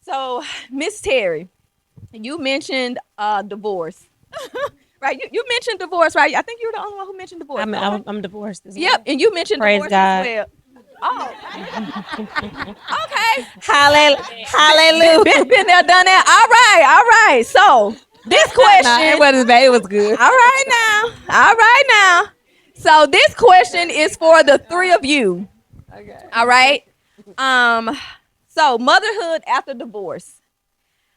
So, Miss Terry, you mentioned divorce, right? You mentioned divorce, right? I think you're the only one who mentioned divorce. I'm, Okay. I'm, I'm divorced as Yep, well. and you mentioned Praise divorce as God. well. Oh, okay. Hallelujah. Been there, done that. All right. So this Nah, it question. wasn't bad. It was good. All right now. All right now. So this question is for the three of you. Okay. All right. Um. So motherhood after divorce.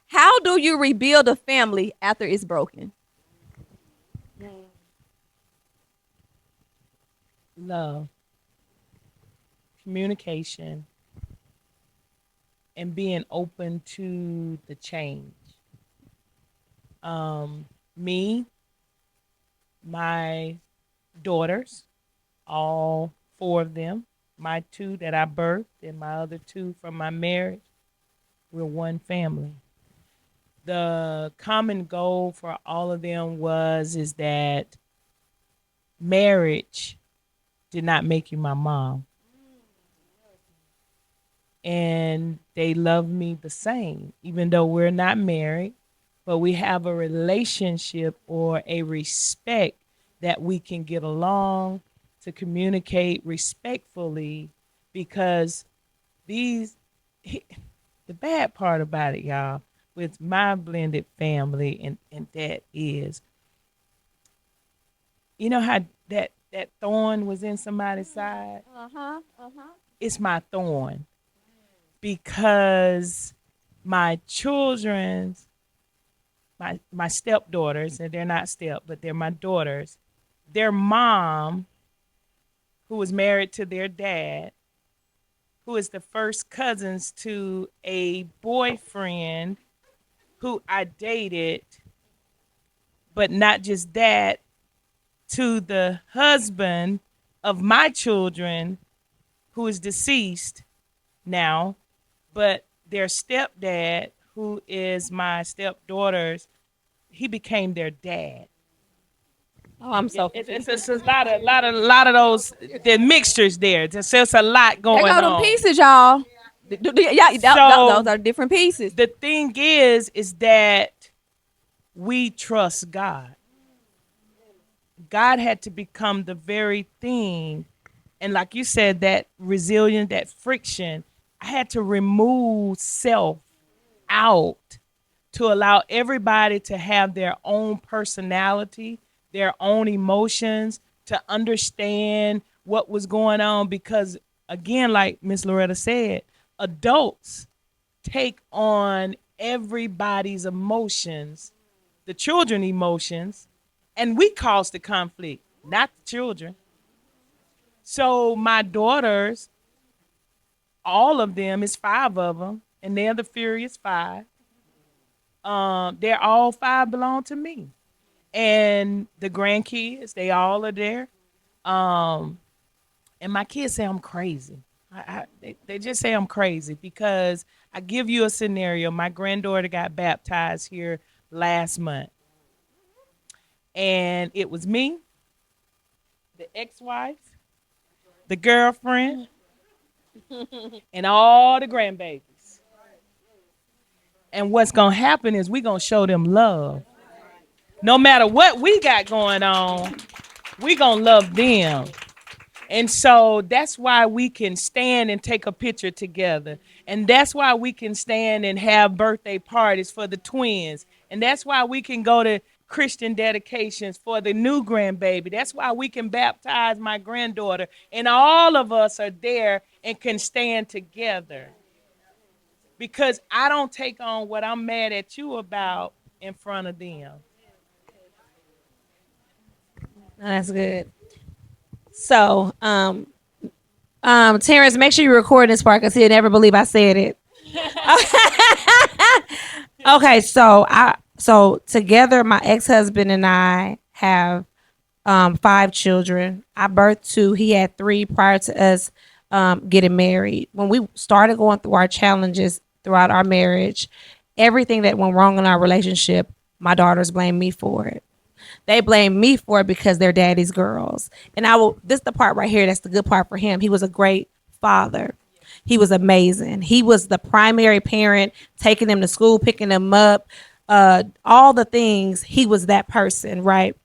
How do you rebuild a family after it's broken? Love, communication, and being open to the change. Um, Me, my daughters, all four of them, my two that I birthed and my other two from my marriage, we're one family. The common goal for all of them was is that marriage did not make you my mom. And they love me the same, even though we're not married, but we have a relationship or a respect that we can get along to communicate respectfully because these, the bad part about it, y'all, with my blended family and that is, you know how that thorn was in somebody's side? It's my thorn because my children's my stepdaughters, and they're not step, but they're my daughters, their mom, who was married to their dad, who is the first cousins to a boyfriend who I dated, but not just that, to the husband of my children, who is deceased now, but their stepdad, who is my stepdaughter's, he became their dad. Oh, I'm Yeah, so it's a lot of those the mixtures there. There's a lot There going go them on. pieces, y'all. Yeah, those So are different pieces. the thing is that we trust God. God had to become the very thing, and like you said, that resilience, that friction. I had to remove self out to allow everybody to have their own personality, their own emotions, to understand what was going on. Because, again, like Miss Loretta said, adults take on everybody's emotions, the children emotions, and we cause the conflict, not the children. So my daughters, all of them, is five of them, and they're the Furious Five. They're all five belong to me, and the grandkids, they all are there. Um, and my kids say I'm crazy. They just say I'm crazy because I give you a scenario. My granddaughter got baptized here last month, and it was me, the ex-wife, the girlfriend, and all the grandbabies. And what's gonna happen is we gonna show them love. No matter what we got going on, we gonna love them. And so that's why we can stand and take a picture together. And that's why we can stand and have birthday parties for the twins. And that's why we can go to Christian dedications for the new grandbaby. That's why we can baptize my granddaughter. And all of us are there and can stand together. Because I don't take on what I'm mad at you about in front of them. That's good. So, Terrence, make sure you record this part because he'll never believe I said it. Okay, so So together, my ex-husband and I have 5 children. I birthed 2. He had 3 prior to us getting married. When we started going through our challenges throughout our marriage, everything that went wrong in our relationship, my daughters blamed me for it. They blame me for it because they're daddy's girls. And I will, this is the part right here, that's the good part for him. He was a great father. He was amazing. He was the primary parent, taking them to school, picking them up, all the things. He was that person, right?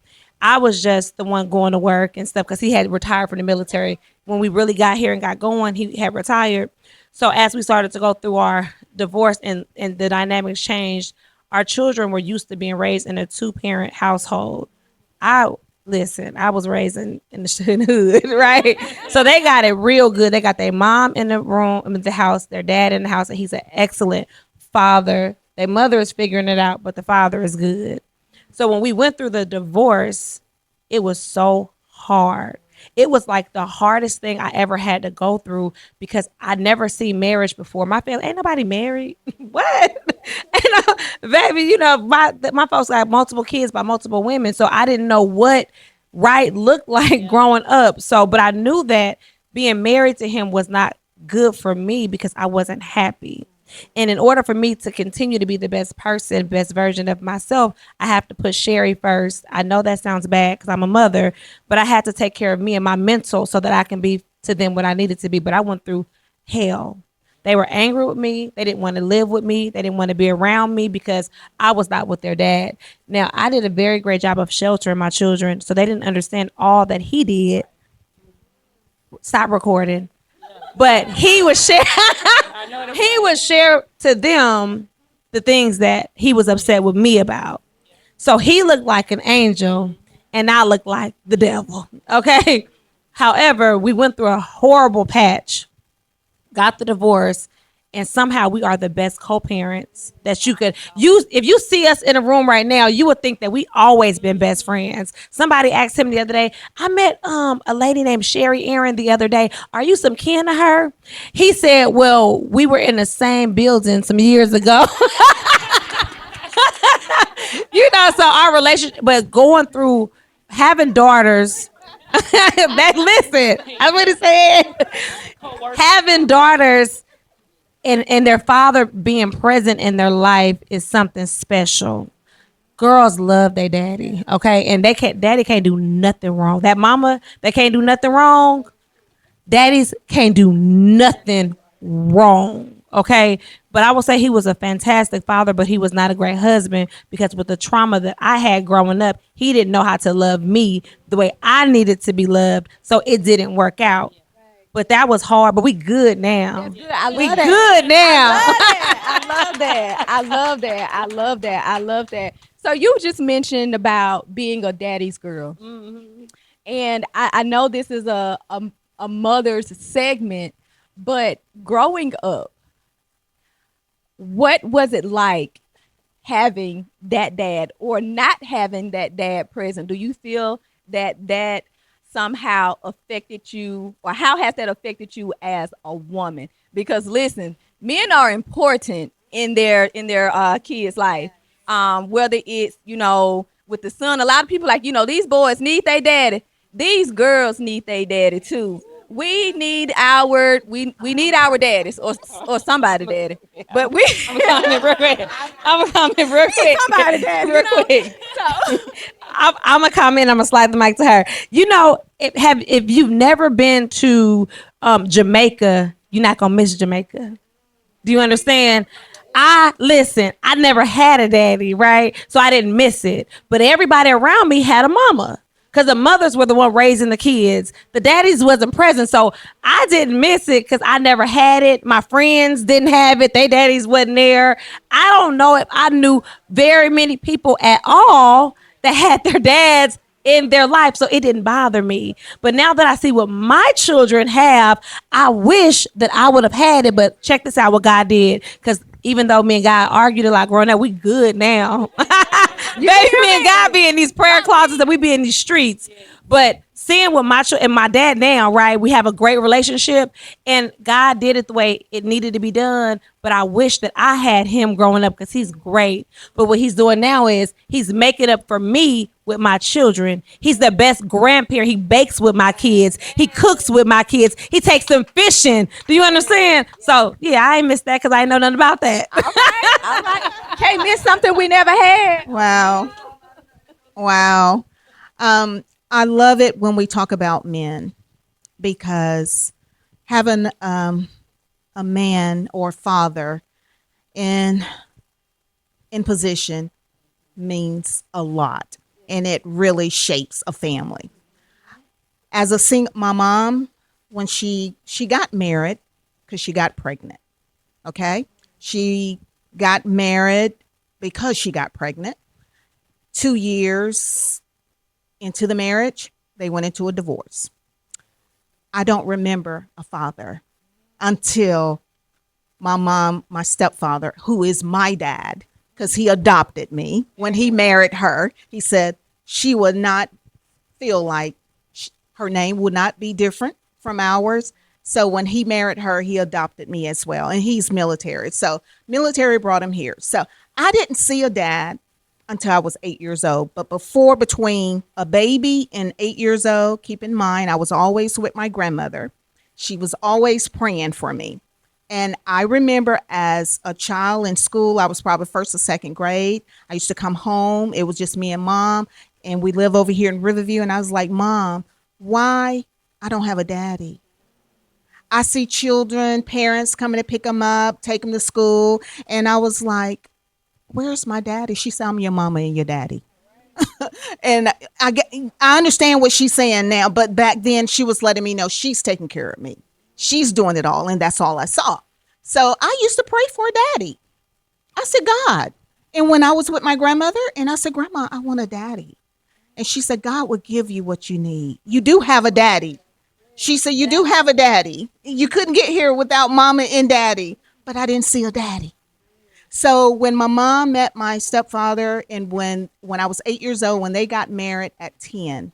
I was just the one going to work and stuff because he had retired from the military. When we really got here and got going, he had retired. So as we started to go through our divorce and the dynamics changed, our children were used to being raised in a 2-parent household. I listen, I was raised in the hood, right? So they got it real good. They got their mom in the room, in the house, their dad in the house, and he's an excellent father. Their mother is figuring it out, but the father is good. So when we went through the divorce, it was so hard. It was like the hardest thing I ever had to go through because I never seen marriage before. My family ain't nobody married. What? Baby, my folks got multiple kids by multiple women, so I didn't know what right looked like growing up. So, but I knew that being married to him was not good for me because I wasn't happy. And in order for me to continue to be the best person, best version of myself, I have to put Sherry first. I know that sounds bad because I'm a mother, but I had to take care of me and my mental so that I can be to them what I needed to be. But I went through hell. They were angry with me. They didn't want to live with me. They didn't want to be around me because I was not with their dad. Now, I did a very great job of sheltering my children, so they didn't understand all that he did. Stop recording. But he would share he would share to them the things that he was upset with me about. So he looked like an angel and I looked like the devil. Okay. However, we went through a horrible patch, got the divorce, and somehow we are the best co-parents that you could use. If you see us in a room right now, you would think that we always been best friends. Somebody asked him the other day, I met a lady named Sherry Aaron the other day. Are you some kin to her? He said, well, we were in the same building some years ago. So our relationship, but going through having daughters, listen, I'm what he said. Having daughters and their father being present in their life is something special. Girls love their daddy, okay? And daddy can't do nothing wrong. That mama, they can't do nothing wrong. Daddies can't do nothing wrong, okay? But I will say he was a fantastic father, but he was not a great husband because with the trauma that I had growing up, he didn't know how to love me the way I needed to be loved, so it didn't work out. But that was hard, but we good now. That's good. I love We that. good now. I love that. I love that. I love that. I love that. So you just mentioned about being a daddy's girl, and I know this is a mother's segment, but growing up, what was it like having that dad or not having that dad present? Do you feel that somehow affected you, or how has that affected you as a woman? Because listen, men are important in their kids' life. Whether it's with the son, a lot of people like these boys need their daddy. These girls need their daddy too. We need we need our daddies or somebody daddy. But we I'm coming real quick. somebody daddy, Real quick. So I'm gonna comment. I'm gonna slide the mic to her. If you've never been to Jamaica, you're not gonna miss Jamaica. Do you understand? I never had a daddy, right? So I didn't miss it. But everybody around me had a mama. Because the mothers were the one raising the kids. The daddies wasn't present. So I didn't miss it because I never had it. My friends didn't have it. Their daddies wasn't there. I don't know if I knew very many people at all that had their dads in their life. So it didn't bother me. But now that I see what my children have, I wish that I would have had it. But check this out, what God did. Because even though me and God argued a lot growing up, we good now. Baby, me and God be in these prayer closets and we be in these streets. But seeing with and my dad now, right, we have a great relationship, and God did it the way it needed to be done. But I wish that I had him growing up because he's great. But what he's doing now is he's making up for me with my children. He's the best grandparent. He bakes with my kids. He cooks with my kids. He takes them fishing. Do you understand? So yeah, I ain't missed that because I ain't know nothing about that. All right, all right. Can't miss something we never had. Wow. Wow. I love it when we talk about men because having a man or father in position means a lot, and it really shapes a family. As a my mom, when she got married because she got pregnant. Okay, she got married because she got pregnant. 2 years into the marriage, they went into a divorce. I don't remember a father until my mom, my stepfather, who is my dad, because he adopted me. When he married her, he said she would not feel like her name would not be different from ours. So when he married her, he adopted me as well. And he's military. So military brought him here. So I didn't see a dad until I was 8 years old. But before, between a baby and 8 years old, keep in mind, I was always with my grandmother. She was always praying for me. And I remember as a child in school, I was probably first or second grade. I used to come home. It was just me and mom. And we live over here in Riverview. And I was like, Mom, why I don't have a daddy? I see children, parents coming to pick them up, take them to school. And I was like, where's my daddy? She said, I'm your mama and your daddy. And I understand what she's saying now, but back then she was letting me know she's taking care of me. She's doing it all, and that's all I saw. So I used to pray for a daddy. I said, God. And when I was with my grandmother, and I said, Grandma, I want a daddy. And she said, God will give you what you need. You do have a daddy. She said, you do have a daddy. You couldn't get here without mama and daddy. But I didn't see a daddy. So when my mom met my stepfather, and when I was 8 years old, when they got married at 10,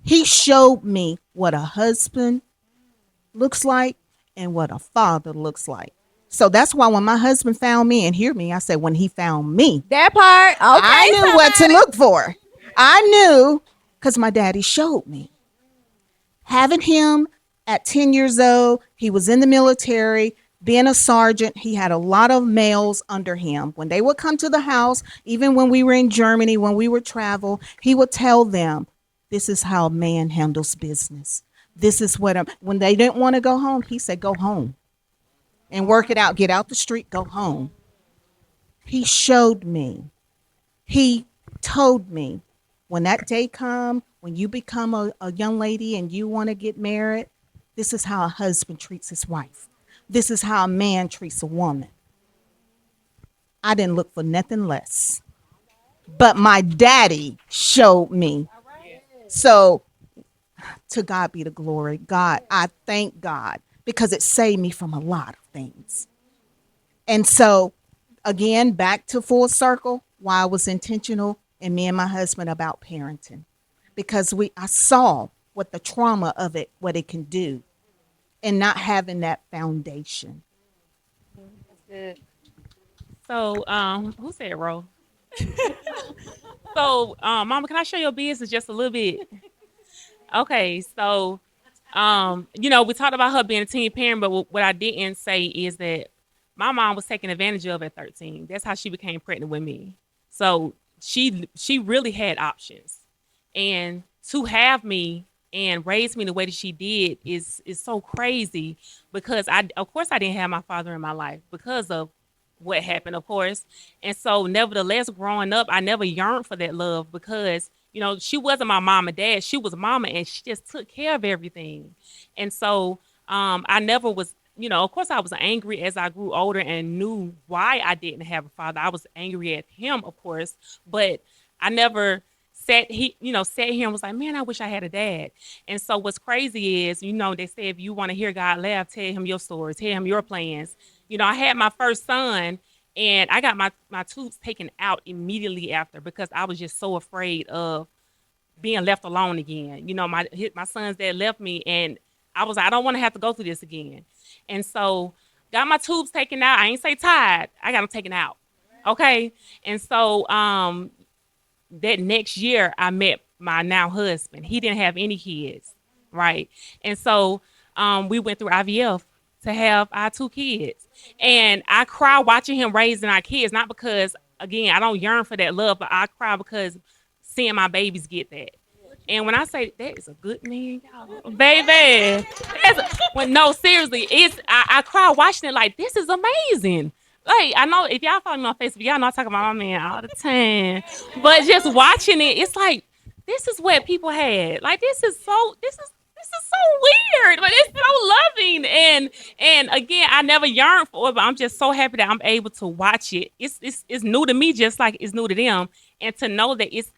he showed me what a husband looks like and what a father looks like. So that's why when my husband found me, and hear me, I said, when he found me, That part. Okay. I knew what to look for. I knew because my daddy showed me. Having him at 10 years old, he was in the military, being a sergeant. He had a lot of males under him. When they would come to the house, even when we were in Germany, when we would travel, he would tell them, this is how a man handles business. This is when they didn't want to go home, he said, go home and work it out. Get out the street, go home. He showed me. He told me, when that day come, when you become a young lady and you want to get married, this is how a husband treats his wife. This is how a man treats a woman. I didn't look for nothing less. But my daddy showed me. So to God be the glory. God, I thank God because it saved me from a lot of things. And so, again, back to full circle, why I was intentional and me and my husband about parenting. Because I saw what the trauma of it, what it can do, and not having that foundation. Good. So, who said roll? So, Mama, can I share your business just a little bit? Okay, so, we talked about her being a teen parent, but what I didn't say is that my mom was taken advantage of at 13. That's how she became pregnant with me. So she really had options, and to have me and raise me the way that she did is so crazy because of course I didn't have my father in my life because of what happened, of course. And so nevertheless, growing up, I never yearned for that love because, she wasn't my mom and dad. She was mama and she just took care of everything. And so I never was, of course I was angry as I grew older and knew why I didn't have a father. I was angry at him, of course, but I never sat here and was like, man, I wish I had a dad. And so what's crazy is, they say if you want to hear God laugh, tell him your story, tell him your plans. I had my first son and I got my tubes taken out immediately after because I was just so afraid of being left alone again. My sons that left me, and I was like, I don't want to have to go through this again. And so got my tubes taken out. I ain't say tied. I got them taken out. Okay. And so that next year I met my now husband. He didn't have any kids. Right. And so we went through IVF to have our 2 kids. And I cry watching him raising our kids, not because, again, I don't yearn for that love, but I cry because seeing my babies get that. And when I say that is a good man, y'all, baby, no, seriously, I cry watching it like this is amazing. Like, I know if y'all follow me on Facebook, y'all know I talk about my man all the time. But just watching it, it's like this is what people had. Like this is so weird, but it's so loving. And again, I never yearned for it, but I'm just so happy that I'm able to watch it. It's new to me, just like it's new to them, and to know that it's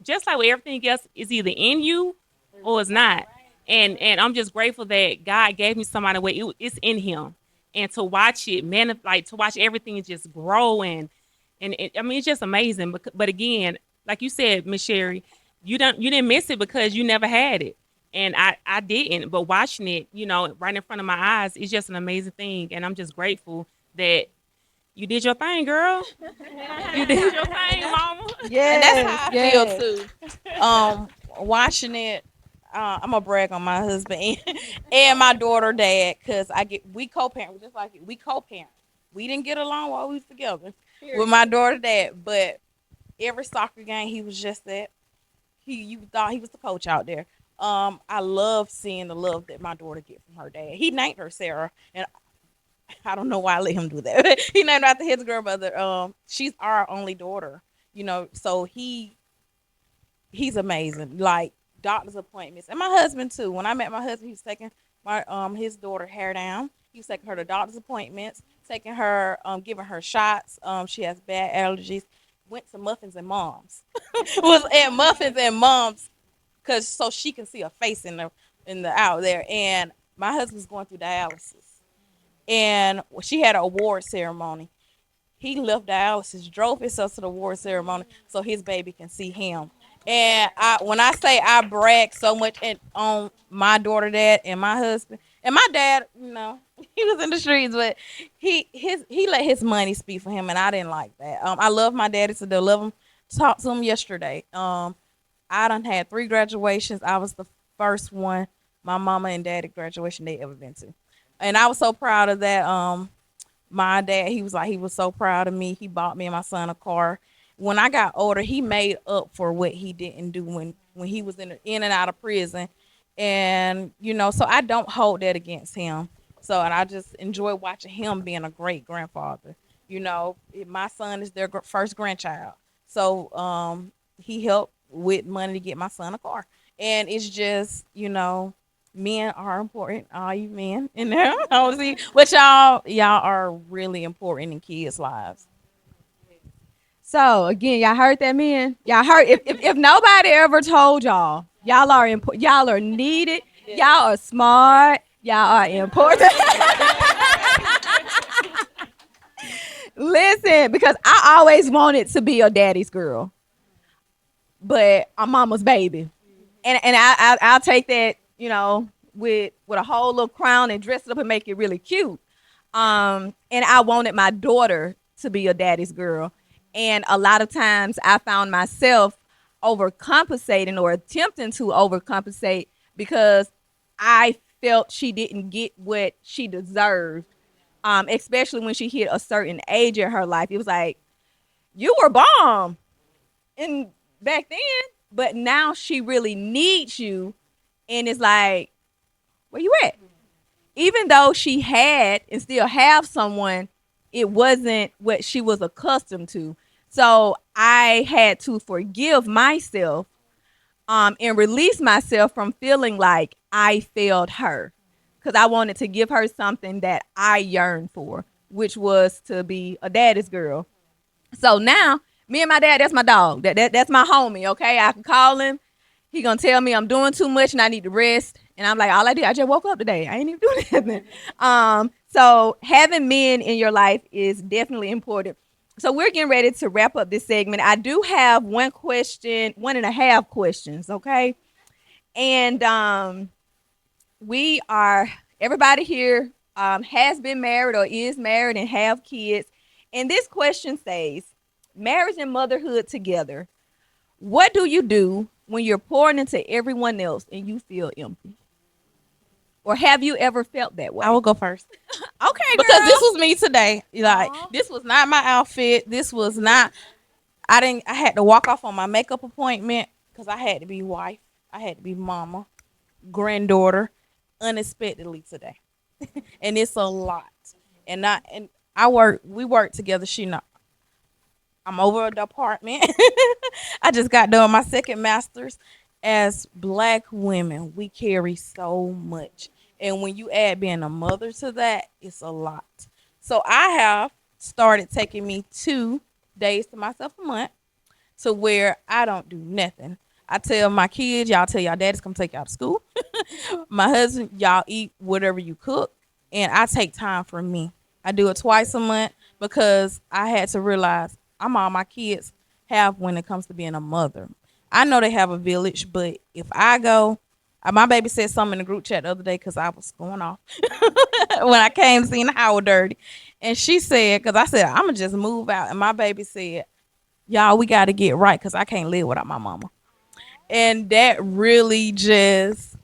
just like with everything else, is either in you or it's not. And I'm just grateful that God gave me somebody where it's in him, and to watch it, man, like to watch everything just grow I mean it's just amazing. But again, like you said, Miss Sherry, you didn't miss it because you never had it, and I didn't. But watching it, right in front of my eyes, it's just an amazing thing, and I'm just grateful that you did your thing, girl. You did your thing, mama. And that's how I feel yes. too. Watching it, I'm gonna brag on my husband and my daughter dad, because we co-parent, just like we co-parent. We didn't get along while we was together with my daughter dad, but every soccer game he was just that. You thought he was the coach out there. I love seeing the love that my daughter get from her dad. He named her Sarah, and I don't know why I let him do that. He named her after his grandmother. She's our only daughter, so he's amazing. Like doctor's appointments, and my husband too. When I met my husband, he was taking my his daughter hair down. He was taking her to doctor's appointments, taking her, giving her shots. She has bad allergies. Went to Muffins and Moms. Was at Muffins and Moms, cause so she can see her face in the out there. And my husband's going through dialysis, and she had an award ceremony. He left dialysis, drove himself to the award ceremony so his baby can see him. And when I say I brag so much on my daughter dad and my husband and my dad, he was in the streets, but he let his money speak for him, and I didn't like that. I love my daddy to love him. Talked to him yesterday. I done had 3 graduations. I was the first one, my mama and daddy graduation they ever been to, and I was so proud of that. My dad, he was so proud of me. He bought me and my son a car. When I got older, he made up for what he didn't do when he was in and out of prison, and so I don't hold that against him. So, and I just enjoy watching him being a great grandfather. My son is their first grandchild, so he helped with money to get my son a car, and it's just men are important. All you men in there, obviously, but y'all are really important in kids' lives. So again, y'all heard that, man. Y'all heard if nobody ever told y'all are important. Y'all are needed. Y'all are smart. Y'all are important. Listen, because I always wanted to be a daddy's girl, but I'm mama's baby, and I'll take that with a whole little crown and dress it up and make it really cute. And I wanted my daughter to be a daddy's girl. And a lot of times I found myself overcompensating or attempting to overcompensate because I felt she didn't get what she deserved, especially when she hit a certain age in her life. It was like, you were bomb in back then, but now she really needs you. And it's like, where you at? Even though she had and still have someone, it wasn't what she was accustomed to. So I had to forgive myself, and release myself from feeling like I failed her, because I wanted to give her something that I yearned for, which was to be a daddy's girl. So now, me and my dad, that's my dog. That's my homie, okay? I can call him. He gonna tell me I'm doing too much and I need to rest. And I'm like, all I did, I just woke up today. I ain't even doing nothing. So having men in your life is definitely important. So we're getting ready to wrap up this segment. I do have one question, one and a half questions, okay? And we are everybody here has been married or is married and have kids. And this question says, marriage and motherhood together. What do you do when you're pouring into everyone else and you feel empty? Or have you ever felt that way? I will go first. Okay, Because girl. this was me today. Like, Aw. this was not my outfit. This was not. I had to walk off on my makeup appointment because I had to be wife. I had to be mama, granddaughter, unexpectedly today, and it's a lot. And I work. We work together. She not. I'm over at the apartment. I just got done my second master's. As Black women, we carry so much. And when you add being a mother to that, it's a lot. So I have started taking me 2 days to myself a month to where I don't do nothing. I tell my kids, y'all tell y'all daddy's come take y'all to school. My husband, y'all eat whatever you cook. And I take time for me. I do it twice a month because I had to realize I'm all my kids have when it comes to being a mother. I know they have a village, but if I go, my baby said something in the group chat the other day because I was going off when I came to see the house dirty. And she said, because I said, I'm going to just move out. And my baby said, y'all, we got to get right because I can't live without my mama. And that really just,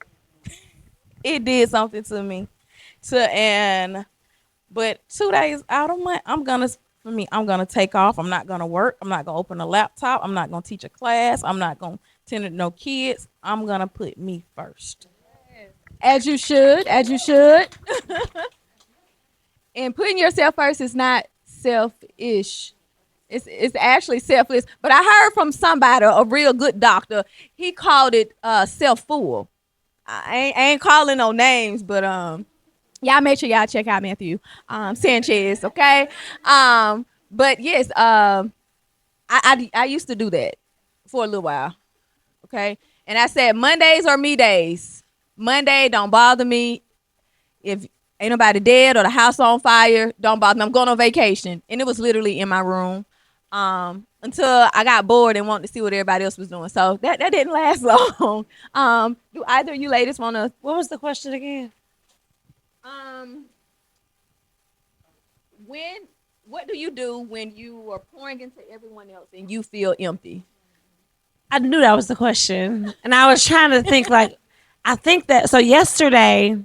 it did something to me. But 2 days out of month, I'm gonna take off. I'm not gonna work. I'm not gonna open a laptop. I'm not gonna teach a class. I'm not gonna tend to no kids. I'm gonna put me first. As you should, as you should. And putting yourself first is not selfish. It's actually selfless. But I heard from somebody, a real good doctor, he called it self-full. I ain't calling no names, but y'all make sure y'all check out Matthew Sanchez, okay? But yes, I used to do that for a little while, okay? And I said Mondays are me days. Monday don't bother me. If ain't nobody dead or the house on fire, don't bother me. I'm going on vacation, and it was literally in my room until I got bored and wanted to see what everybody else was doing. So that didn't last long. Do either of you ladies want to? What was the question again? Um, when what do you do when you are pouring into everyone else and you feel empty? I knew that was the question. And I was trying to think like, I think that, so yesterday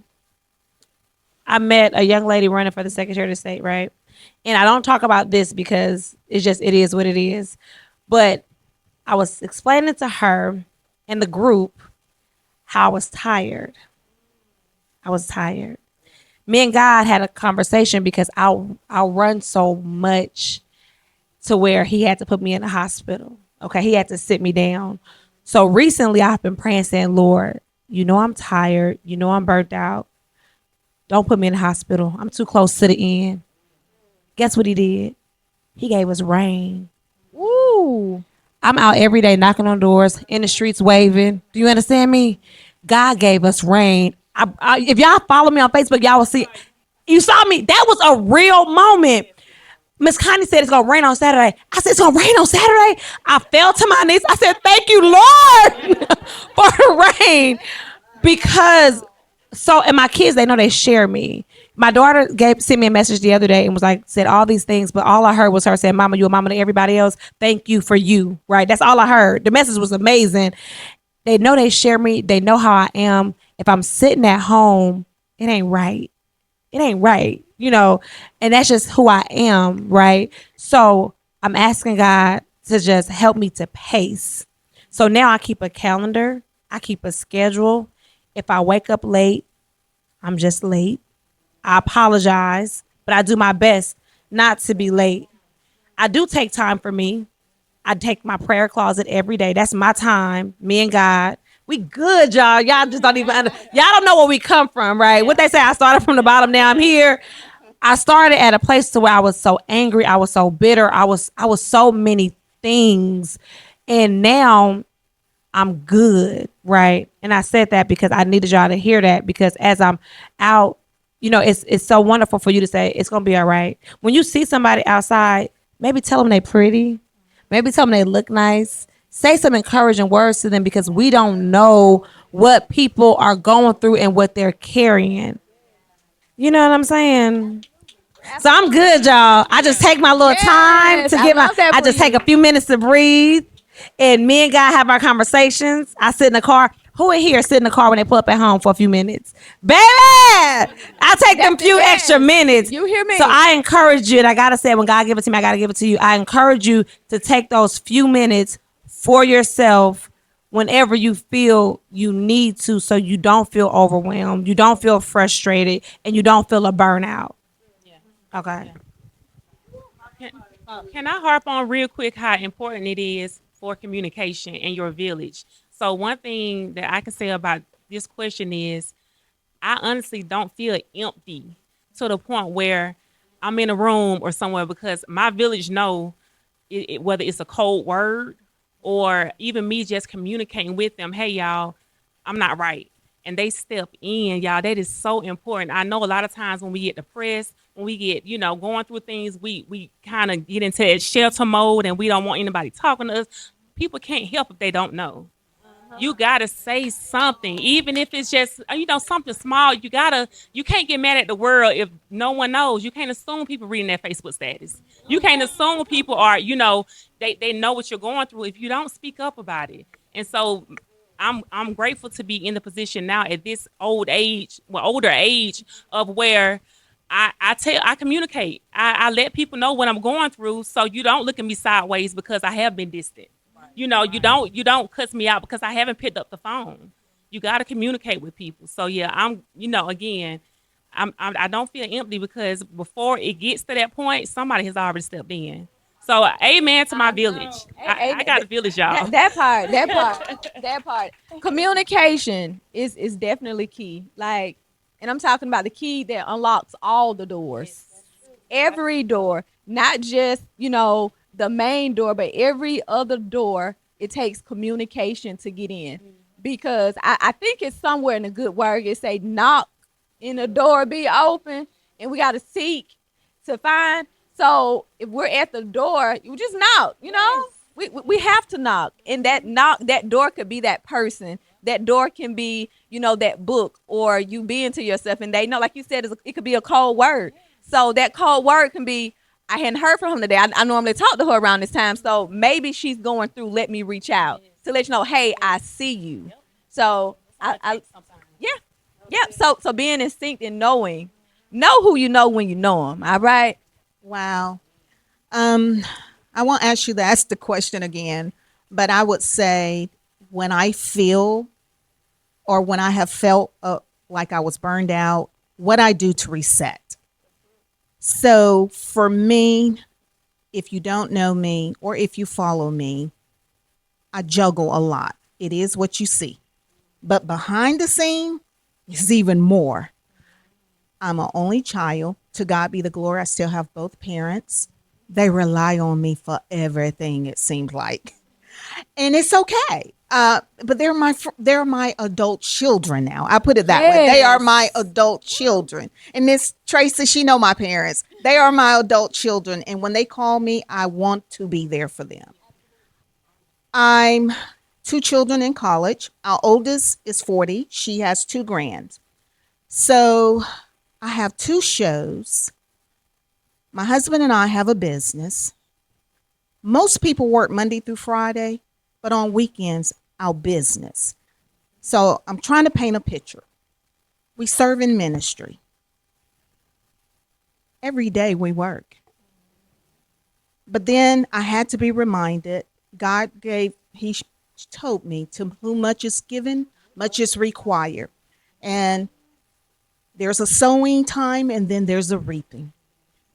I met a young lady running for the Secretary of State, right? And I don't talk about this because it is what it is. But I was explaining to her and the group how I was tired. I was tired. Me and God had a conversation because I'll run so much to where he had to put me in the hospital. Okay, he had to sit me down. So recently I've been praying saying, Lord, you know I'm tired. You know I'm burnt out. Don't put me in the hospital. I'm too close to the end. Guess what he did? He gave us rain. Ooh. I'm out every day knocking on doors, in the streets waving. Do you understand me? God gave us rain. If y'all follow me on Facebook, y'all will see. You saw me. That was a real moment. Miss Connie said it's gonna rain on Saturday. I said it's gonna rain on Saturday. I fell to my knees. I said, "Thank you, Lord, for the rain," because and my kids, they know they share me. My daughter sent me a message the other day and was like, said all these things, but all I heard was her saying, "Mama, you a mama to everybody else. Thank you for you." Right? That's all I heard. The message was amazing. They know they share me. They know how I am. If I'm sitting at home, it ain't right. It ain't right, and that's just who I am, right? So I'm asking God to just help me to pace. So now I keep a calendar, I keep a schedule. If I wake up late, I'm just late. I apologize, but I do my best not to be late. I do take time for me. I take my prayer closet every day. That's my time, me and God. We good, y'all. Y'all just don't even y'all don't know where we come from, right? What they say, I started from the bottom, now I'm here. I started at a place to where I was so angry, I was so bitter, I was so many things. And now I'm good, right? And I said that because I needed y'all to hear that, because as I'm out, it's so wonderful for you to say it's gonna be all right. When you see somebody outside, maybe tell them they pretty. Maybe tell them they look nice. Say some encouraging words to them because we don't know what people are going through and what they're carrying. You know what I'm saying? So I'm good, y'all. I just take my little time Yes, to I get my. love that I for just take you. a few minutes to breathe, and me and God have our conversations. I sit in the car. Who in here sit in the car when they pull up at home for a few minutes? Baby, I take them few extra Yes. minutes. You hear me? So I encourage you, and I gotta say, when God give it to me, I gotta give it to you. I encourage you to take those few minutes for yourself whenever you feel you need to, so you don't feel overwhelmed, you don't feel frustrated, and you don't feel a burnout. Okay. Can, can I harp on real quick how important it is for communication in your village? So one thing that I can say about this question is I honestly don't feel empty to the point where I'm in a room or somewhere because my village know whether it's a cold word or even me just communicating with them, hey y'all, I'm not right. And they step in, y'all. That is so important. I know a lot of times when we get depressed, when we get, going through things, we kind of get into that shelter mode and we don't want anybody talking to us. People can't help if they don't know. You gotta say something, even if it's just something small. You can't get mad at the world if no one knows. You can't assume people reading their Facebook status. You can't assume people are they know what you're going through if you don't speak up about it. And so I'm grateful to be in the position now at this older age of where I communicate. I let people know what I'm going through so you don't look at me sideways because I have been distant. You don't cuss me out because I haven't picked up the phone. You got to communicate with people. So yeah, again, I don't feel empty because before it gets to that point, somebody has already stepped in. So amen to my village. I got a village, y'all. That part. Communication is definitely key. Like, and I'm talking about the key that unlocks all the doors. Every door, not just, the main door, but every other door, it takes communication to get in. Because I think it's somewhere in the good word, it say knock and the door be open, and we got to seek to find. So if we're at the door, you just knock, we have to knock. And that door could be that person. That door can be, that book, or you being to yourself and they know, like you said, it could be a cold word. So that cold word can be, I hadn't heard from him today. I normally talk to her around this time. So maybe she's going through, let me reach out to let you know, hey, I see you. So yeah. Yeah. So being in sync and know who you know when you know them. All right. Wow. Um, I won't ask you to ask the question again, but I would say when I feel or when I have felt like I was burned out, what I do to reset. So for me, if you don't know me or if you follow me, I juggle a lot. It is what you see. But behind the scene is even more. I'm an only child. To God be the glory. I still have both parents. They rely on me for everything, it seems like. And it's okay. But they're my adult children now. I put it that way. They are my adult children. And Miss Tracy, she know my parents. They are my adult children. And when they call me, I want to be there for them. I'm two children in college. Our oldest is 40. She has two grands. So I have two shows. My husband and I have a business. Most people work Monday through Friday, but on weekends, our business. So I'm trying to paint a picture. We serve in ministry. Every day we work. But then I had to be reminded, he told me, to whom much is given, much is required. And there's a sowing time and then there's a reaping.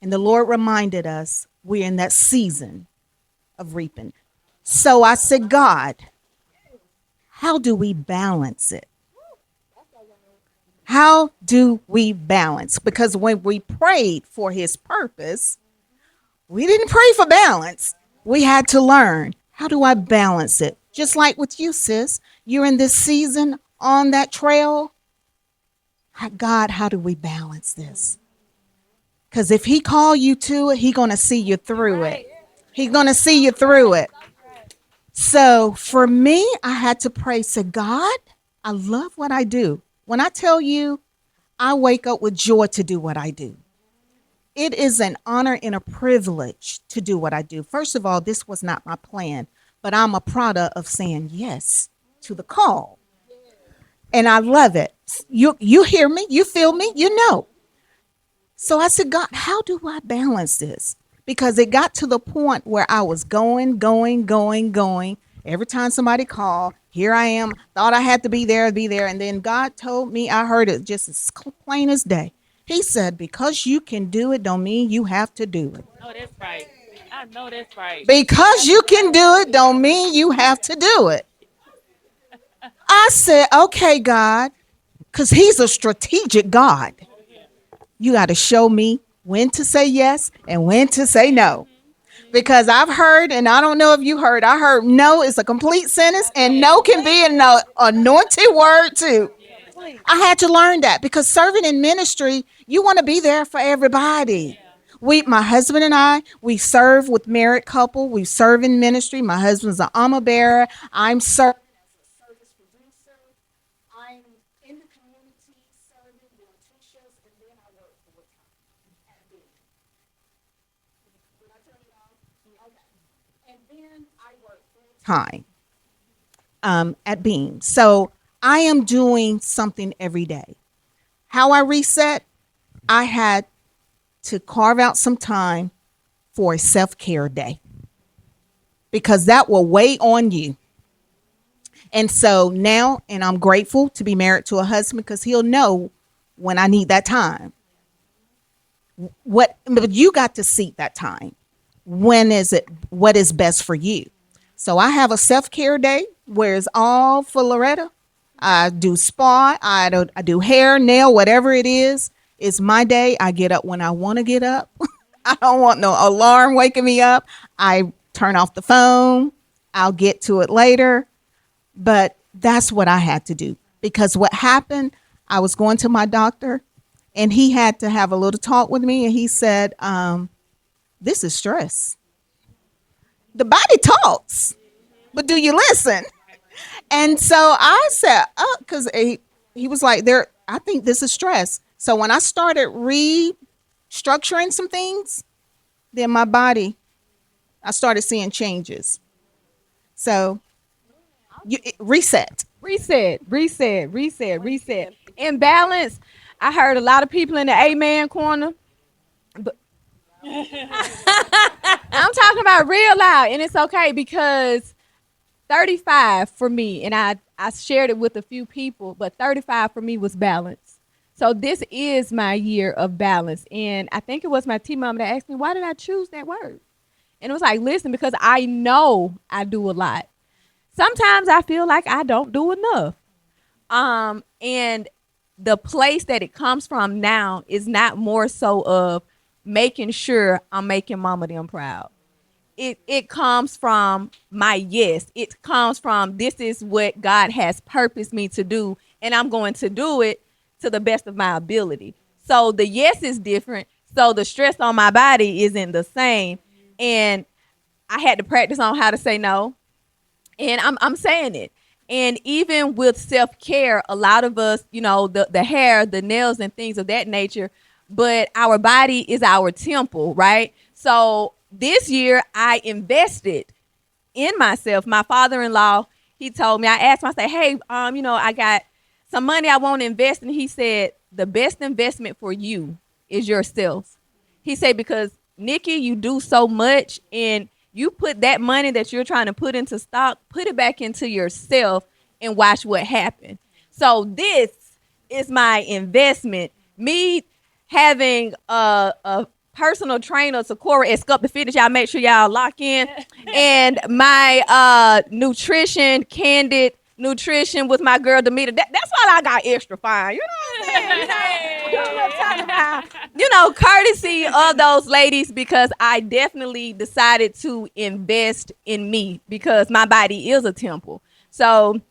And the Lord reminded us we're in that season of reaping. So I said, God, how do we balance it? How do we balance? Because when we prayed for his purpose, we didn't pray for balance. We had to learn, how do I balance it? Just like with you, sis, you're in this season on that trail. God, how do we balance this? Because if he call you to it, he going to see you through it. He's going to see you through it. So for me, I had to pray to God. I love what I do. When I tell you, I wake up with joy to do what I do. It is an honor and a privilege to do what I do. First of all, this was not my plan, but I'm a product of saying yes to the call. And I love it. You hear me, you feel me, you know. So I said, God, how do I balance this? Because it got to the point where I was going. Every time somebody called, here I am, thought I had to be there. And then God told me, I heard it just as plain as day. He said, because you can do it, don't mean you have to do it. No, that's right. I know that's right. Because you can do it, don't mean you have to do it. I said, okay, God, because he's a strategic God. You got to show me when to say yes and when to say no. Because I've heard, and I don't know if you heard, I heard no is a complete sentence and no can be an anointed word too. I had to learn that because serving in ministry, you want to be there for everybody. My husband and I, we serve with married couple. We serve in ministry. My husband's an armor bearer. I'm serving as a service producer. I'm in the community serving, doing 2 shifts, and then I work full time at Big. Did I tell you all? Okay. And then I work full time at Beam. So I am doing something every day. How I reset, I had to carve out some time for a self-care day because that will weigh on you. And so now, and I'm grateful to be married to a husband because he'll know when I need that time. But you got to seek that time. When is it? What is best for you? So I have a self-care day where it's all for Loretta. I do spa. I do hair, nail, whatever it is. It's my day. I get up when I want to get up. I don't want no alarm waking me up. I turn off the phone. I'll get to it later. But that's what I had to do because what happened, I was going to my doctor and he had to have a little talk with me. And he said, this is stress. The body talks, but do you listen? And so I said, oh, because he was like, I think this is stress. So when I started restructuring some things, then my body, I started seeing changes. So reset. Reset. In balance, I heard a lot of people in the amen corner. But I'm talking about real loud, and it's okay because 35 for me, and I shared it with a few people, but 35 for me was balance. So this is my year of balance. And I think it was my T mom that asked me, why did I choose that word? And it was like, listen, because I know I do a lot. Sometimes I feel like I don't do enough. And the place that it comes from now is not more so of making sure I'm making mama them proud. It comes from my yes. It comes from this is what God has purposed me to do, and I'm going to do it to the best of my ability. So the yes is different. So the stress on my body isn't the same. And I had to practice on how to say no. And I'm saying it. And even with self-care, a lot of us, the hair, the nails and things of that nature, but our body is our temple, right? So this year I invested in myself. My father-in-law, he told me, I asked him, I said, hey, I got some money I want to invest. And he said, the best investment for you is yourself. He said, because Nikki, you do so much and you put that money that you're trying to put into stock, put it back into yourself and watch what happens. So this is my investment. Me having a personal trainer, Sakura at Sculpt the Fitness, y'all make sure y'all lock in. And my nutrition, Candid Nutrition with my girl Demeter. That's why I got extra fine. You know what I'm saying? You know what I'm talking about. Courtesy of those ladies because I definitely decided to invest in me because my body is a temple. So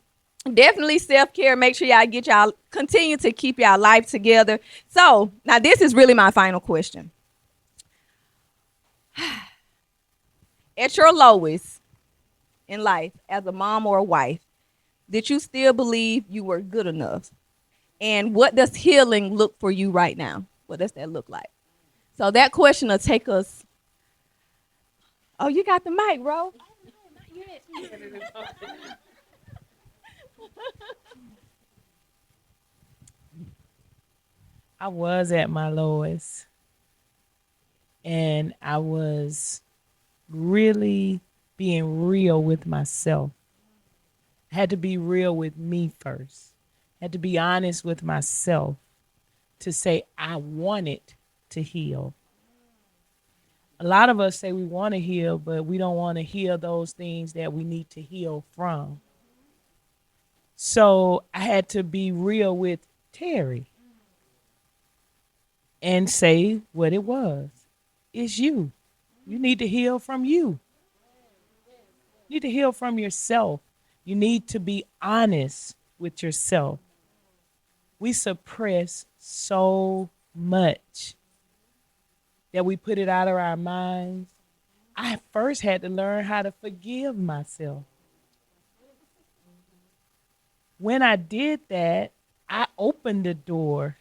definitely self-care. Make sure y'all continue to keep y'all life together. So now this is really my final question. at your lowest in life as a mom or a wife, did you still believe you were good enough? And what does healing look for you right now? What does that look like? So that question will take us. Oh, you got the mic, bro. I was at my lowest, and I was really being real with myself. I had to be real with me first. I had to be honest with myself to say I wanted to heal. A lot of us say we want to heal, but we don't want to heal those things that we need to heal from. So I had to be real with Terry and say what it was. It's you. You need to heal from you. You need to heal from yourself. You need to be honest with yourself. We suppress so much that we put it out of our minds. I first had to learn how to forgive myself. When I did that, I opened the door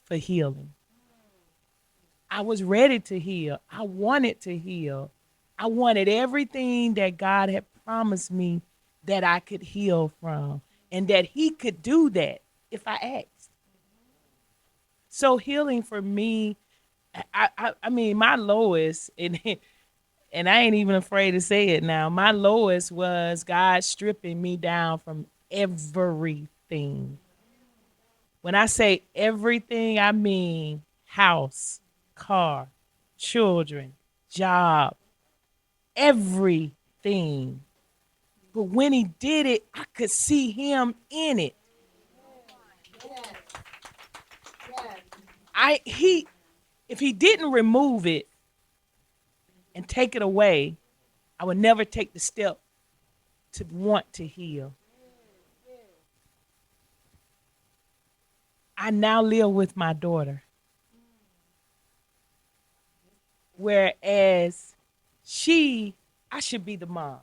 for healing. I was ready to heal. I wanted to heal. I wanted everything that God had promised me that I could heal from, and that He could do that if I asked. So healing for me, I mean, my lowest, and I ain't even afraid to say it now. My lowest was God stripping me down from everything. When I say everything, I mean house, car, children, job, everything. But when He did it, I could see Him in it. If He didn't remove it and take it away, I would never take the step to want to heal. I now live with my daughter. Whereas I should be the mom.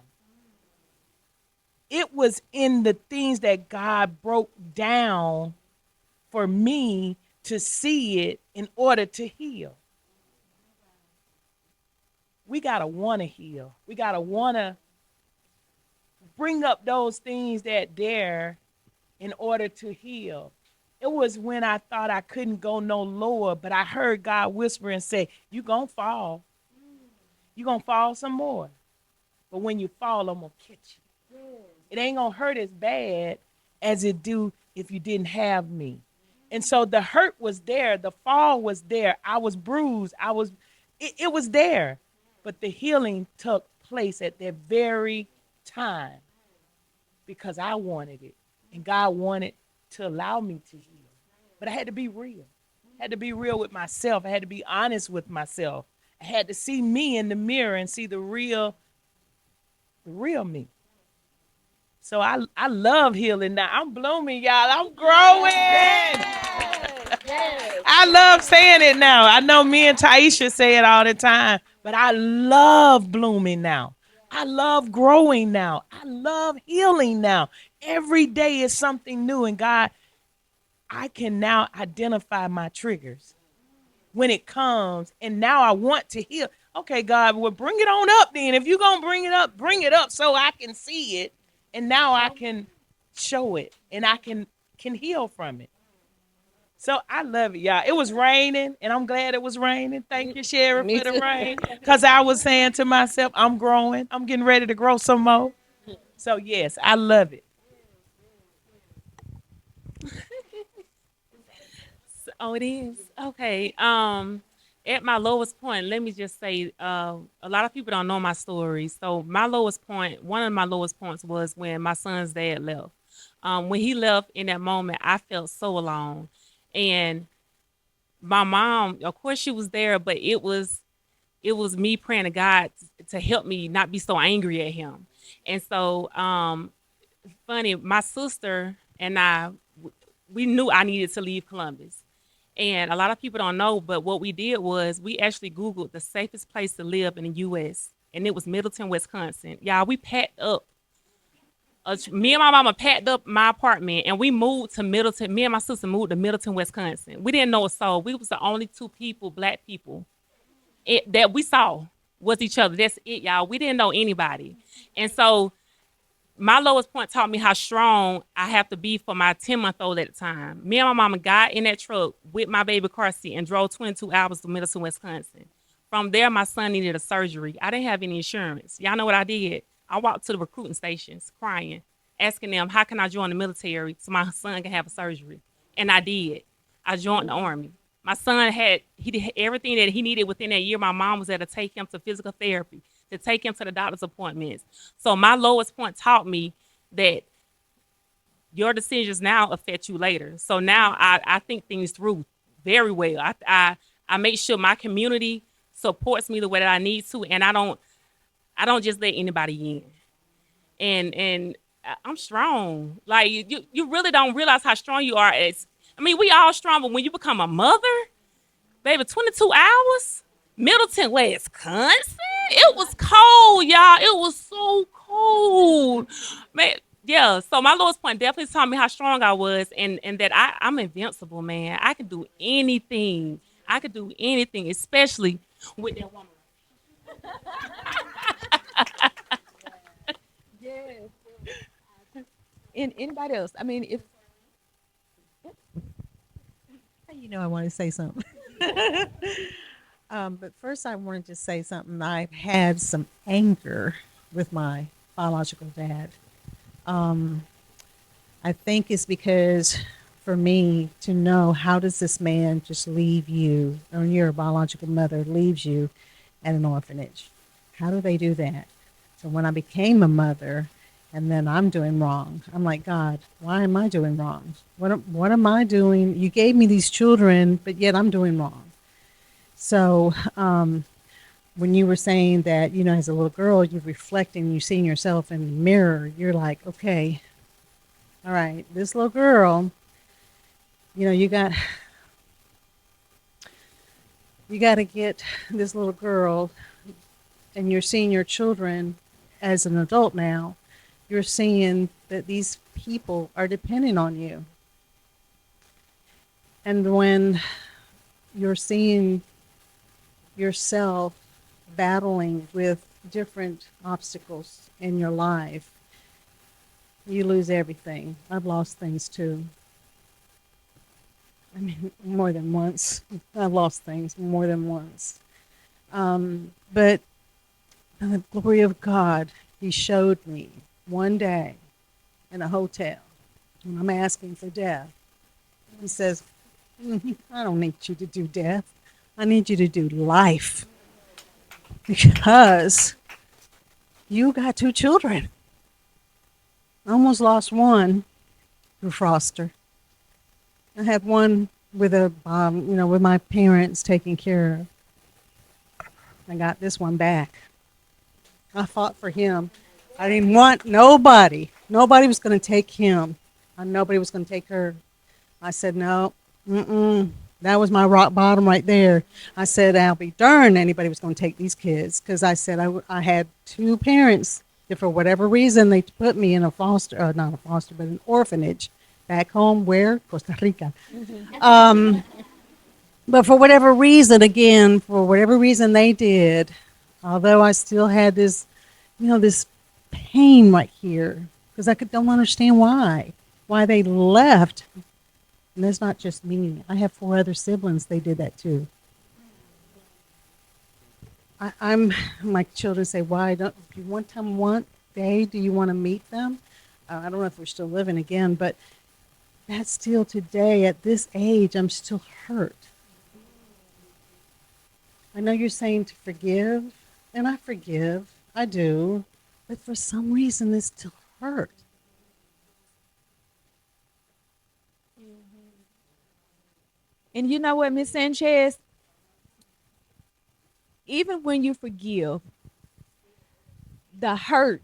It was in the things that God broke down for me to see it in order to heal. We got to want to heal. We got to want to bring up those things that dare in order to heal. It was when I thought I couldn't go no lower, but I heard God whisper and say, "You gonna fall. You gonna fall some more. But when you fall, I'm gonna catch you. It ain't gonna hurt as bad as it do if you didn't have me." And so the hurt was there, the fall was there. I was bruised. It was there. But the healing took place at that very time because I wanted it. And God wanted to allow me to heal. But I had to be real. I had to be real with myself. I had to be honest with myself. I had to see me in the mirror and see the real me. So I love healing now. I'm blooming, y'all. I'm growing. I love saying it now. I know me and Taisha say it all the time, but I love blooming now. I love growing now. I love healing now. Every day is something new. And God, I can now identify my triggers when it comes. And now I want to heal. Okay, God, well, bring it on up then. If you're going to bring it up so I can see it. And now I can show it and I can heal from it. So I love it, y'all. It was raining, and I'm glad it was raining. Thank you, Sherry, Me for the too. rain. Because I was saying to myself, I'm growing. I'm getting ready to grow some more. So, yes, I love it. Oh, it is. Okay. At my lowest point, let me just say, a lot of people don't know my story. So my lowest point, one of my lowest points was when my son's dad left. When he left in that moment, I felt so alone. And my mom, of course, she was there, but it was me praying to God to help me not be so angry at him. And so, funny, my sister and I, we knew I needed to leave Columbus. And a lot of people don't know, but what we did was we actually Googled the safest place to live in the U.S. and it was Middleton, Wisconsin. Y'all, we packed up. Me and my mama packed up my apartment and we moved to Middleton. Me and my sister moved to Middleton, Wisconsin. We didn't know a soul. We was the only two people, black people, that we saw was each other. That's it, y'all. We didn't know anybody. And so my lowest point taught me how strong I have to be for my 10-month-old at the time. Me and my mama got in that truck with my baby car seat and drove 22 hours to Middleton, Wisconsin. From there, my son needed a surgery. I didn't have any insurance. Y'all know what I did? I walked to the recruiting stations crying, asking them, how can I join the military so my son can have a surgery? And I did. I joined the Army. My son he did everything that he needed within that year. My mom was there to take him to physical therapy, to take him to the doctor's appointments. So my lowest point taught me that your decisions now affect you later. So now I think things through very well. I make sure my community supports me the way that I need to, and I don't just let anybody in. And I'm strong. Like you really don't realize how strong you are. We all strong, but when you become a mother, baby, 22 hours, Middleton, Wisconsin, it was cold, y'all. It was so cold, man. Yeah, so my lowest point definitely taught me how strong I was, and that I'm invincible, man. I can do anything. I could do anything, especially with that woman. Yes. And anybody else? I mean, if You know, I want to say something. But first, I wanted to say something. I've had some anger with my biological dad. Um, I think it's because for me to know how does this man just leave you, or your biological mother leaves you at an orphanage? How do they do that? So when I became a mother, and then I'm doing wrong, I'm like, God, why am I doing wrong? What am I doing? You gave me these children, but yet I'm doing wrong. So when you were saying that, you know, as a little girl, you're reflecting, you're seeing yourself in the mirror, you're like, okay, all right, this little girl, you know, you got to get this little girl, and you're seeing your children as an adult now. You're seeing that these people are depending on you. And when you're seeing yourself battling with different obstacles in your life, you lose everything. I've lost things too. I mean, more than once. I've lost things more than once. But the glory of God, He showed me one day in a hotel when I'm asking for death. He says, I don't need you to do death. I need you to do life, because you got 2 children. I almost lost one through foster. I had one with with my parents taking care of. I got this one back. I fought for him. I didn't want nobody. Nobody was going to take him. And nobody was going to take her. I said, no, that was my rock bottom right there. I said, I'll be darned anybody was going to take these kids, because I said I had 2 parents that for whatever reason they put me in a foster, not a foster, but an orphanage back home where? Costa Rica. But for whatever reason, again, for whatever reason they did, although I still had this, this pain right here, because I don't understand why they left. And that's not just me. I have 4 other siblings. They did that too. I'm my children say, why don't you one day do you want to meet them? I don't know if we're still living again, but that's still today at this age, I'm still hurt. I know you're saying to forgive, and I forgive, I do, but for some reason it still hurt. and you know what, Miss Sanchez, even when you forgive, the hurt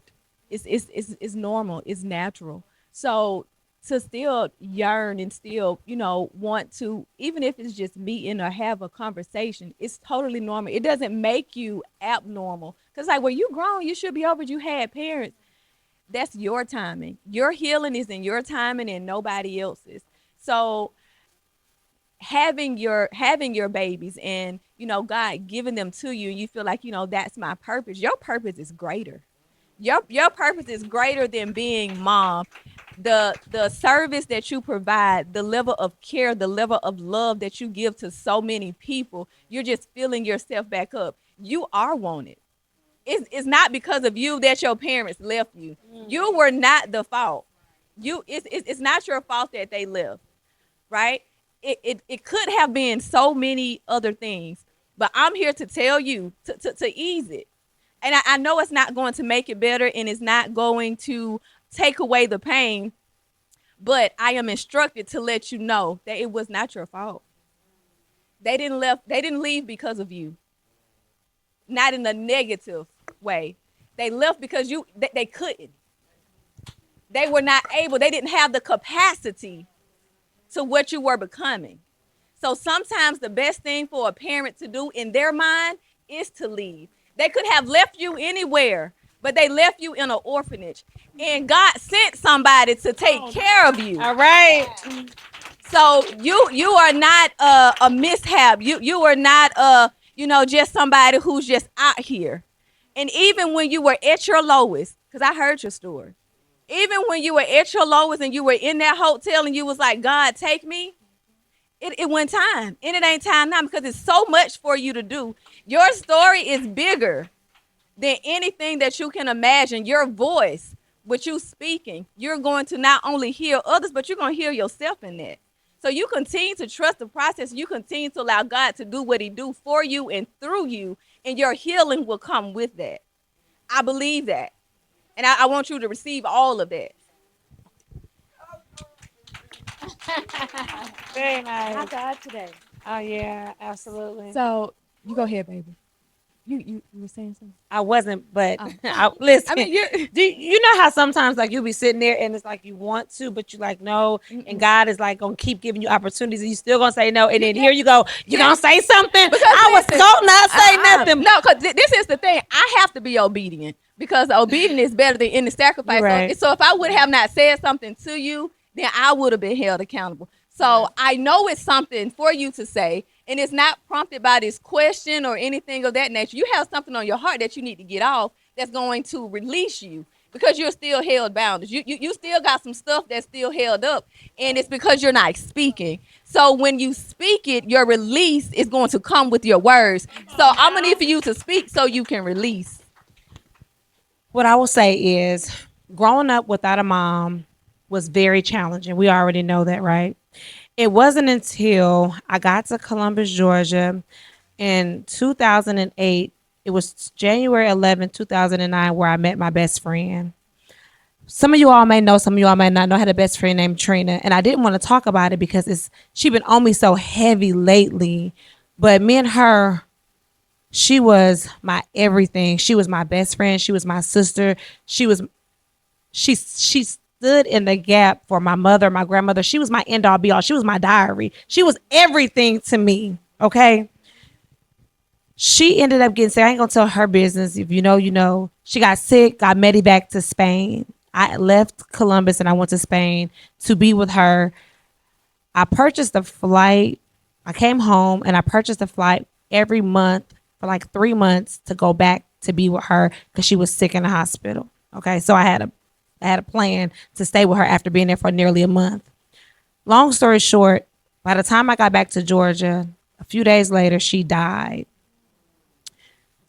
is normal, it's natural. So to still yearn and still, want to, even if it's just meeting or have a conversation, it's totally normal. It doesn't make you abnormal Because like, when you grown, you should be over it. You had parents. That's your timing. Your healing is in your timing and nobody else's. So having your babies and God giving them to you, and you feel like that's my purpose. Your purpose is greater. Your purpose is greater than being mom. The service that you provide, the level of care, the level of love that you give to so many people, you're just filling yourself back up. You are wanted. It's not because of you that your parents left you. You were not the fault. It's not your fault that they left, right? It could have been so many other things, but I'm here to tell you to ease it. And I know it's not going to make it better, and it's not going to take away the pain, but I am instructed to let you know that it was not your fault. They didn't leave because of you. Not in a negative way. They left because they couldn't. They were not able. They didn't have the capacity to what you were becoming. So sometimes the best thing for a parent to do in their mind is to leave. They could have left you anywhere, but they left you in an orphanage. And God sent somebody to take care of you. All right. So you are not a mishap. You are not just somebody who's just out here. And even when you were at your lowest, because I heard your story, even when you were at your lowest and you were in that hotel and you was like, God, take me, it went time. And it ain't time now because it's so much for you to do. Your story is bigger than anything that you can imagine. Your voice, what you speaking, you're going to not only heal others, but you're going to heal yourself in that. So you continue to trust the process. You continue to allow God to do what he do for you and through you, and your healing will come with that. I believe that. And I want you to receive all of that. Very nice. I got today. Oh yeah, absolutely. So you go ahead, baby. You were saying something? I wasn't, but listen. I mean, you know how sometimes like you'll be sitting there and it's like you want to, but you like no, and God is like gonna keep giving you opportunities, and you still gonna say no, and then here you go, you gonna say something. Because I was listen, gonna not say nothing. No, because this is the thing. I have to be obedient because obedience is better than any sacrifice. You're right. So if I would have not said something to you, then I would have been held accountable. So I know it's something for you to say, and it's not prompted by this question or anything of that nature. You have something on your heart that you need to get off that's going to release you because you're still held bound. You still got some stuff that's still held up, and it's because you're not speaking. So when you speak it, your release is going to come with your words. So I'm going to need for you to speak so you can release. What I will say is, growing up without a mom was very challenging. We already know that, right? It wasn't until I got to Columbus, Georgia in 2008. It was January 11, 2009, where I met my best friend. Some of you all may know, some of you all may not know. I had a best friend named Trina, and I didn't want to talk about it because she been on me so heavy lately. But me and her, she was my everything. She was my best friend. She was my sister. She stood in the gap for my mother, my grandmother. She was my end all be all. She was my diary. She was everything to me. Okay. She ended up getting sick. I ain't gonna tell her business. If you know, you know. She got sick, got medevac to Spain. I left Columbus and I went to Spain to be with her. I purchased a flight. I came home and I purchased a flight every month for like 3 months to go back to be with her because she was sick in the hospital. Okay, so I had a plan to stay with her after being there for nearly a month. Long story short, by the time I got back to Georgia, a few days later, she died.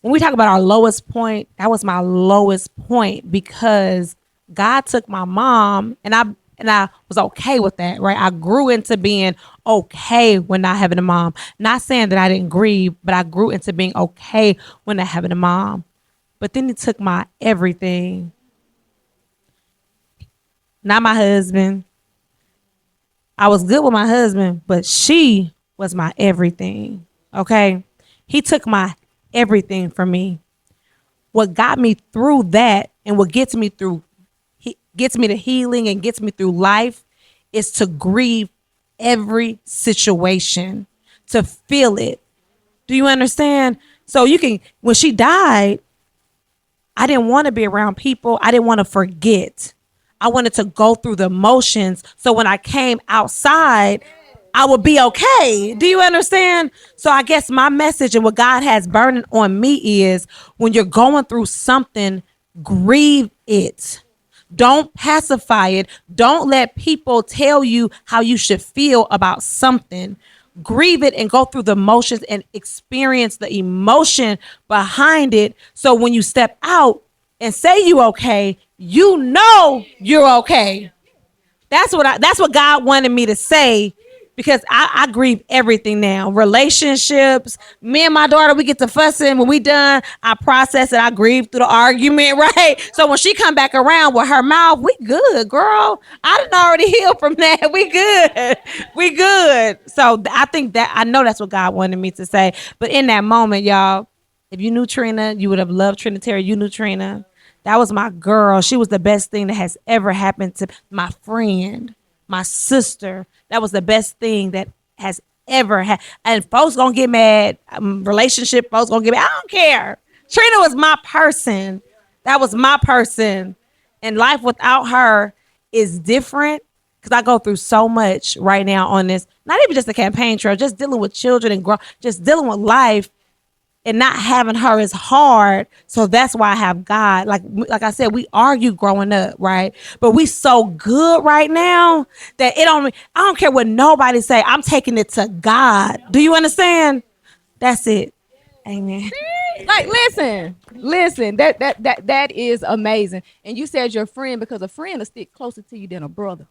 When we talk about our lowest point, that was my lowest point because God took my mom, and I was okay with that, right? I grew into being okay when not having a mom. Not saying that I didn't grieve, but I grew into being okay when not having a mom. But then he took my everything. Not my husband. I was good with my husband, but she was my everything. Okay? He took my everything from me. What got me through that and what gets me to healing and gets me through life is to grieve every situation, to feel it. Do you understand? So when she died, I didn't want to be around people. I didn't want to forget. I wanted to go through the motions. So when I came outside, I would be okay. Do you understand? So I guess my message and what God has burning on me is when you're going through something, grieve it. Don't pacify it. Don't let people tell you how you should feel about something. Grieve it and go through the motions and experience the emotion behind it. So when you step out and say you okay, you know you're okay. That's what God wanted me to say because I grieve everything now. Relationships, me and my daughter, we get to fussing. When we done, I process it. I grieve through the argument, right? So when she come back around with her mouth, we good, girl. I done already healed from that. We good. We good. So I think that I know that's what God wanted me to say. But in that moment, y'all, if you knew Trina, you would have loved Trina Terry. You knew Trina. That was my girl. She was the best thing that has ever happened to my friend, my sister. That was the best thing that has ever happened. And folks gonna get mad. Relationship folks gonna get mad. I don't care. Trina was my person. That was my person. And life without her is different because I go through so much right now on this. Not even just the campaign trail, just dealing with children and just dealing with life. And not having her is hard. So that's why I have God. Like I said, we argue growing up, right? But we so good right now that I don't care what nobody say. I'm taking it to God. Do you understand? That's it. Amen. Like, listen, that is amazing. And you said your friend because a friend will stick closer to you than a brother.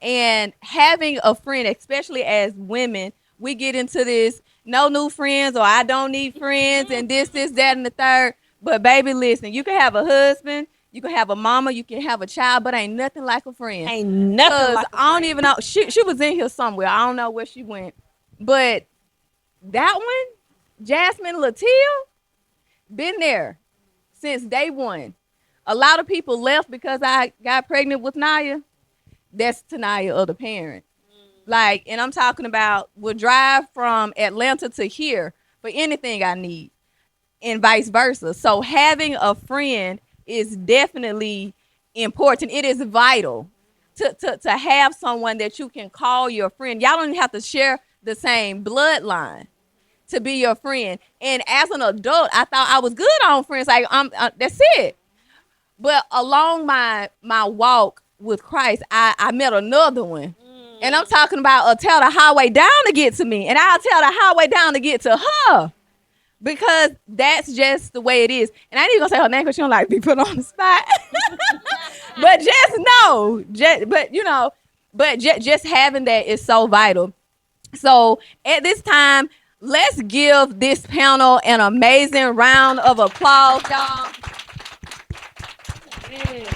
And having a friend, especially as women, we get into this no new friends or I don't need friends and this, that, and the third. But baby, listen, you can have a husband, you can have a mama, you can have a child, but ain't nothing like a friend. Ain't nothing like I don't even know. She was in here somewhere. I don't know where she went. But that one, Jasmine Latia, been there since day one. A lot of people left because I got pregnant with Naya. That's Tanaya, other parent. Like, and I'm talking about will drive from Atlanta to here for anything I need and vice versa. So having a friend is definitely important. It is vital to have someone that you can call your friend. Y'all don't have to share the same bloodline to be your friend. And as an adult, I thought I was good on friends. Like, that's it. But along my walk with Christ, I met another one. And I'm talking about I'll tell the highway down to get to me. And I'll tell the highway down to get to her. Because that's just the way it is. And I ain't even gonna say her name because she don't like to be put on the spot. But just know, just having that is so vital. So at this time, let's give this panel an amazing round of applause, y'all. Yeah.